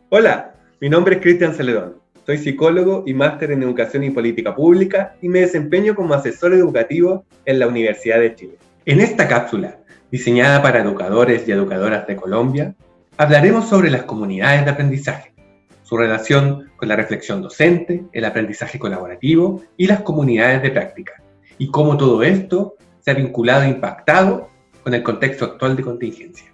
Hola, mi nombre es Cristian Celedón. Soy psicólogo y máster en Educación y Política Pública y me desempeño como asesor educativo en la Universidad de Chile. En esta cápsula, diseñada para educadores y educadoras de Colombia, hablaremos sobre las comunidades de aprendizaje, su relación con la reflexión docente, el aprendizaje colaborativo y las comunidades de práctica, y cómo todo esto se ha vinculado e impactado con el contexto actual de contingencia.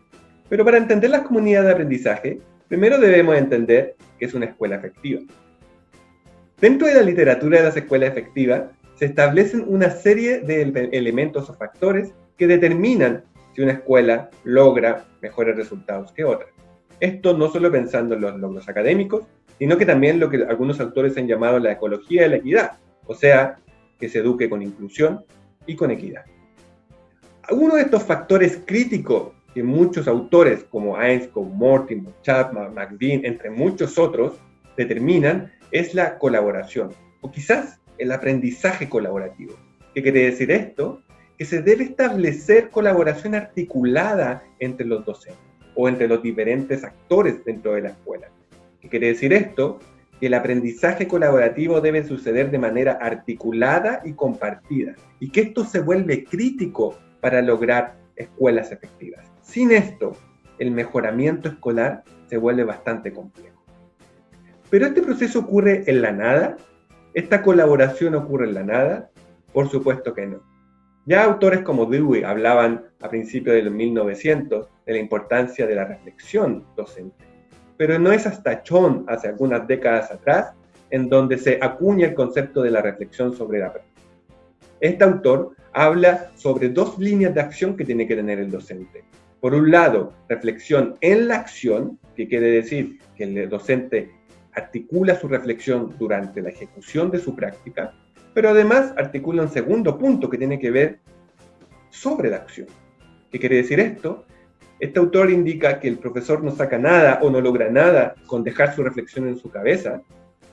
Pero para entender las comunidades de aprendizaje, primero debemos entender qué es una escuela efectiva. Dentro de la literatura de las escuelas efectivas, se establecen una serie de elementos o factores que determinan si una escuela logra mejores resultados que otra. Esto no solo pensando en los logros académicos, sino que también lo que algunos autores han llamado la ecología de la equidad, o sea, que se eduque con inclusión y con equidad. Uno de estos factores críticos que muchos autores como Ainscough, Mortimer, Chapman, McBean, entre muchos otros, determinan es la colaboración, o quizás el aprendizaje colaborativo. ¿Qué quiere decir esto? Que se debe establecer colaboración articulada entre los docentes o entre los diferentes actores dentro de la escuela. ¿Qué quiere decir esto? Que el aprendizaje colaborativo debe suceder de manera articulada y compartida, y que esto se vuelve crítico para lograr escuelas efectivas. Sin esto, el mejoramiento escolar se vuelve bastante complejo. ¿Pero este proceso ocurre en la nada? ¿Esta colaboración ocurre en la nada? Por supuesto que no. Ya autores como Dewey hablaban a principios de los 1900 de la importancia de la reflexión docente. Pero no es hasta Chon, hace algunas décadas atrás, en donde se acuña el concepto de la reflexión sobre la práctica. Este autor habla sobre dos líneas de acción que tiene que tener el docente. Por un lado, reflexión en la acción, que quiere decir que el docente articula su reflexión durante la ejecución de su práctica, pero además articula un segundo punto que tiene que ver sobre la acción. ¿Qué quiere decir esto? Este autor indica que el profesor no saca nada o no logra nada con dejar su reflexión en su cabeza,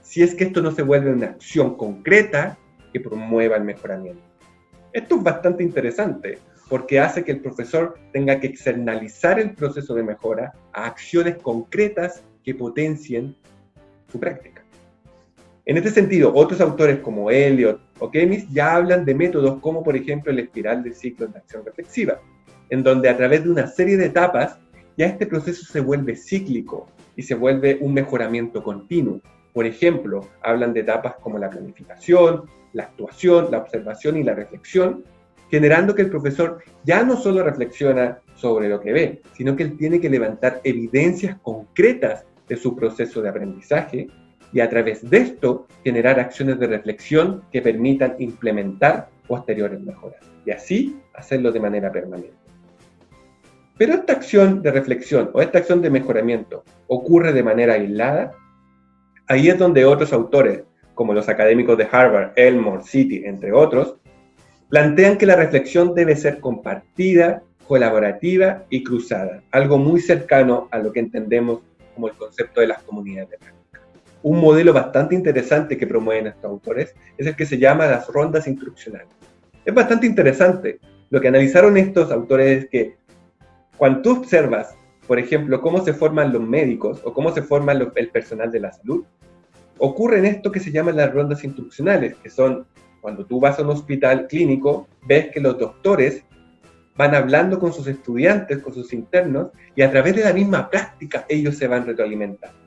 si es que esto no se vuelve una acción concreta que promueva el mejoramiento. Esto es bastante interesante porque hace que el profesor tenga que externalizar el proceso de mejora a acciones concretas que potencien su práctica. En este sentido, otros autores como Elliott o Kemis ya hablan de métodos como, por ejemplo, el espiral de ciclos de acción reflexiva, en donde a través de una serie de etapas ya este proceso se vuelve cíclico y se vuelve un mejoramiento continuo. Por ejemplo, hablan de etapas como la planificación, la actuación, la observación y la reflexión, generando que el profesor ya no solo reflexiona sobre lo que ve, sino que él tiene que levantar evidencias concretas de su proceso de aprendizaje y a través de esto generar acciones de reflexión que permitan implementar posteriores mejoras y así hacerlo de manera permanente. Pero esta acción de reflexión o esta acción de mejoramiento ocurre de manera aislada. Ahí es donde otros autores, como los académicos de Harvard, Elmore, Citi, entre otros, plantean que la reflexión debe ser compartida, colaborativa y cruzada, algo muy cercano a lo que entendemos como el concepto de las comunidades de práctica. Un modelo bastante interesante que promueven estos autores es el que se llama las rondas instruccionales. Es bastante interesante. Lo que analizaron estos autores es que cuando tú observas, por ejemplo, cómo se forman los médicos o cómo se forma el personal de la salud, ocurre en esto que se llaman las rondas instruccionales, que son cuando tú vas a un hospital clínico, ves que los doctores van hablando con sus estudiantes, con sus internos, y a través de la misma práctica ellos se van retroalimentando.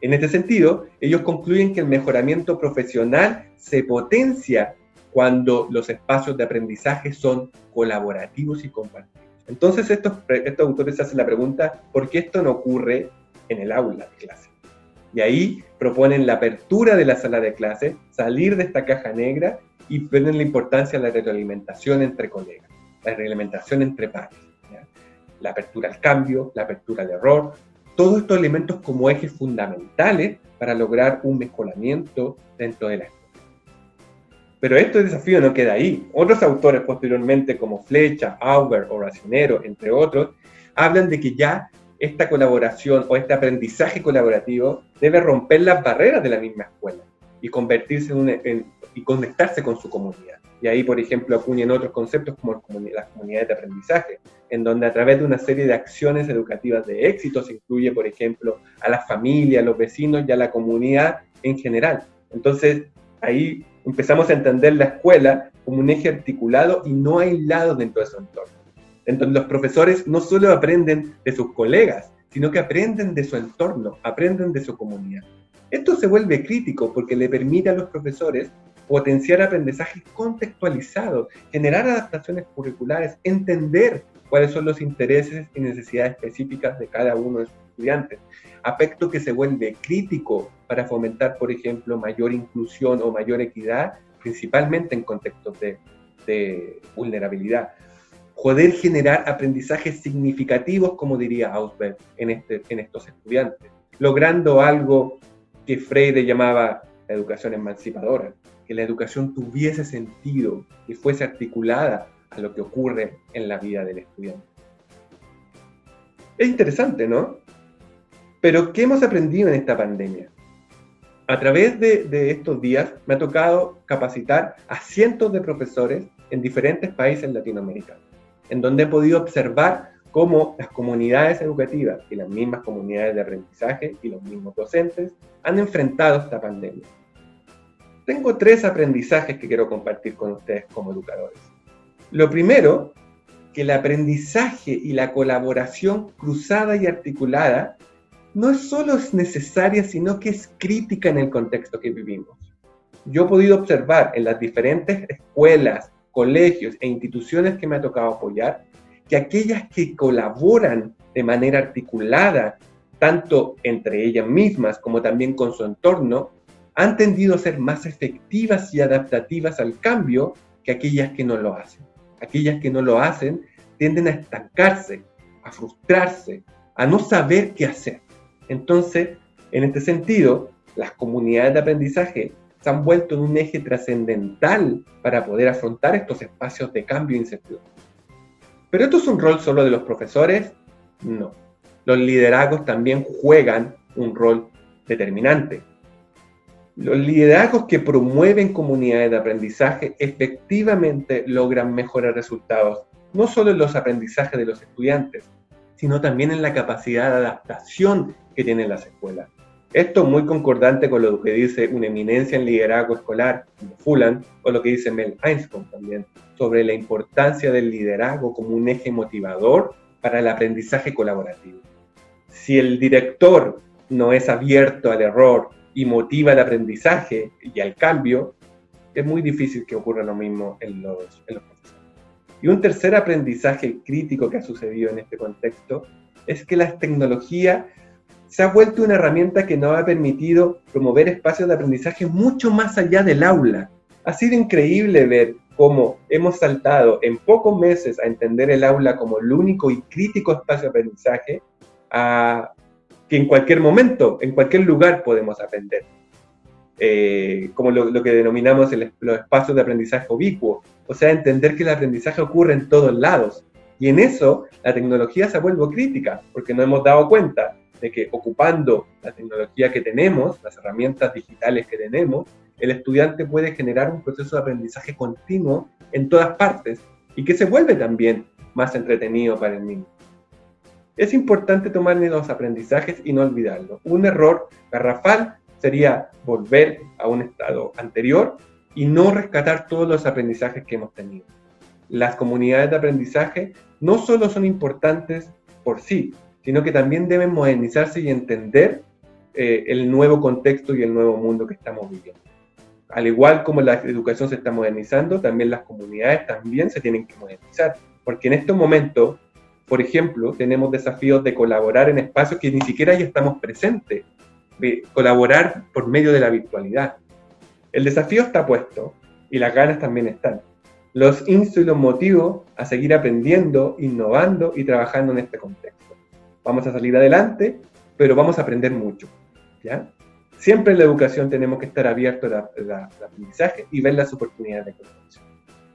En este sentido, ellos concluyen que el mejoramiento profesional se potencia cuando los espacios de aprendizaje son colaborativos y compartidos. Entonces estos autores hacen la pregunta, ¿por qué esto no ocurre en el aula de clase? Y ahí proponen la apertura de la sala de clase, salir de esta caja negra y ponen la importancia de la retroalimentación entre colegas, la retroalimentación entre pares, ¿ya? La apertura al cambio, la apertura al error, todos estos elementos como ejes fundamentales para lograr un mejoramiento dentro de la escuela. Pero este desafío no queda ahí. Otros autores posteriormente como Flecha, Auber o Racionero, entre otros, hablan de que ya esta colaboración o este aprendizaje colaborativo debe romper las barreras de la misma escuela. y convertirse y conectarse con su comunidad. Y ahí, por ejemplo, acuñan otros conceptos como las comunidades de aprendizaje, en donde a través de una serie de acciones educativas de éxito se incluye, por ejemplo, a las familias, a los vecinos y a la comunidad en general. Entonces, ahí empezamos a entender la escuela como un eje articulado y no aislado dentro de su entorno. Entonces, los profesores no solo aprenden de sus colegas, sino que aprenden de su entorno, aprenden de su comunidad. Esto se vuelve crítico porque le permite a los profesores potenciar aprendizajes contextualizados, generar adaptaciones curriculares, entender cuáles son los intereses y necesidades específicas de cada uno de sus estudiantes. Aspecto que se vuelve crítico para fomentar, por ejemplo, mayor inclusión o mayor equidad, principalmente en contextos de vulnerabilidad. Poder generar aprendizajes significativos, como diría Ausberg, en estos estudiantes, logrando algo que Freire llamaba la educación emancipadora, que la educación tuviese sentido, que fuese articulada a lo que ocurre en la vida del estudiante. Es interesante, ¿no? Pero, ¿qué hemos aprendido en esta pandemia? A través de estos días me ha tocado capacitar a cientos de profesores en diferentes países latinoamericanos, en donde he podido observar cómo las comunidades educativas y las mismas comunidades de aprendizaje y los mismos docentes han enfrentado esta pandemia. Tengo 3 aprendizajes que quiero compartir con ustedes como educadores. Lo primero, que el aprendizaje y la colaboración cruzada y articulada no solo es necesaria, sino que es crítica en el contexto que vivimos. Yo he podido observar en las diferentes escuelas, colegios e instituciones que me ha tocado apoyar, que aquellas que colaboran de manera articulada, tanto entre ellas mismas como también con su entorno, han tendido a ser más efectivas y adaptativas al cambio que aquellas que no lo hacen. Aquellas que no lo hacen tienden a estancarse, a frustrarse, a no saber qué hacer. Entonces, en este sentido, las comunidades de aprendizaje se han vuelto en un eje trascendental para poder afrontar estos espacios de cambio e incertidumbre. ¿Pero esto es un rol solo de los profesores? No. Los liderazgos también juegan un rol determinante. Los liderazgos que promueven comunidades de aprendizaje efectivamente logran mejores resultados, no solo en los aprendizajes de los estudiantes, sino también en la capacidad de adaptación que tienen las escuelas. Esto es muy concordante con lo que dice una eminencia en liderazgo escolar, como Fullan, o lo que dice Mel Einskorn también, sobre la importancia del liderazgo como un eje motivador para el aprendizaje colaborativo. Si el director no es abierto al error y motiva el aprendizaje y al cambio, es muy difícil que ocurra lo mismo en los profesores. Y un tercer aprendizaje crítico que ha sucedido en este contexto es que la tecnología se ha vuelto una herramienta que nos ha permitido promover espacios de aprendizaje mucho más allá del aula. Ha sido increíble ver cómo hemos saltado en pocos meses a entender el aula como el único y crítico espacio de aprendizaje, a que en cualquier momento, en cualquier lugar podemos aprender. Como lo que denominamos los espacios de aprendizaje ubicuo, o sea, entender que el aprendizaje ocurre en todos lados. Y en eso la tecnología se vuelve crítica, porque nos hemos dado cuenta de que ocupando la tecnología que tenemos, las herramientas digitales que tenemos, el estudiante puede generar un proceso de aprendizaje continuo en todas partes y que se vuelve también más entretenido para el mismo. Es importante tomar los aprendizajes y no olvidarlos. Un error garrafal sería volver a un estado anterior y no rescatar todos los aprendizajes que hemos tenido. Las comunidades de aprendizaje no solo son importantes por sí, sino que también deben modernizarse y entender el nuevo contexto y el nuevo mundo que estamos viviendo. Al igual como la educación se está modernizando, también las comunidades también se tienen que modernizar, porque en estos momentos, por ejemplo, tenemos desafíos de colaborar en espacios que ni siquiera ya estamos presentes, de colaborar por medio de la virtualidad. El desafío está puesto y las ganas también están. Los insto y los motivo a seguir aprendiendo, innovando y trabajando en este contexto. Vamos a salir adelante, pero vamos a aprender mucho, ¿ya? Siempre en la educación tenemos que estar abiertos al aprendizaje y ver las oportunidades de colaboración.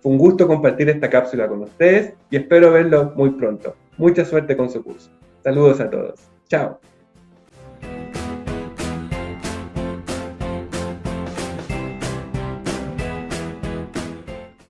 Fue un gusto compartir esta cápsula con ustedes y espero verlos muy pronto. Mucha suerte con su curso. Saludos a todos. Chao.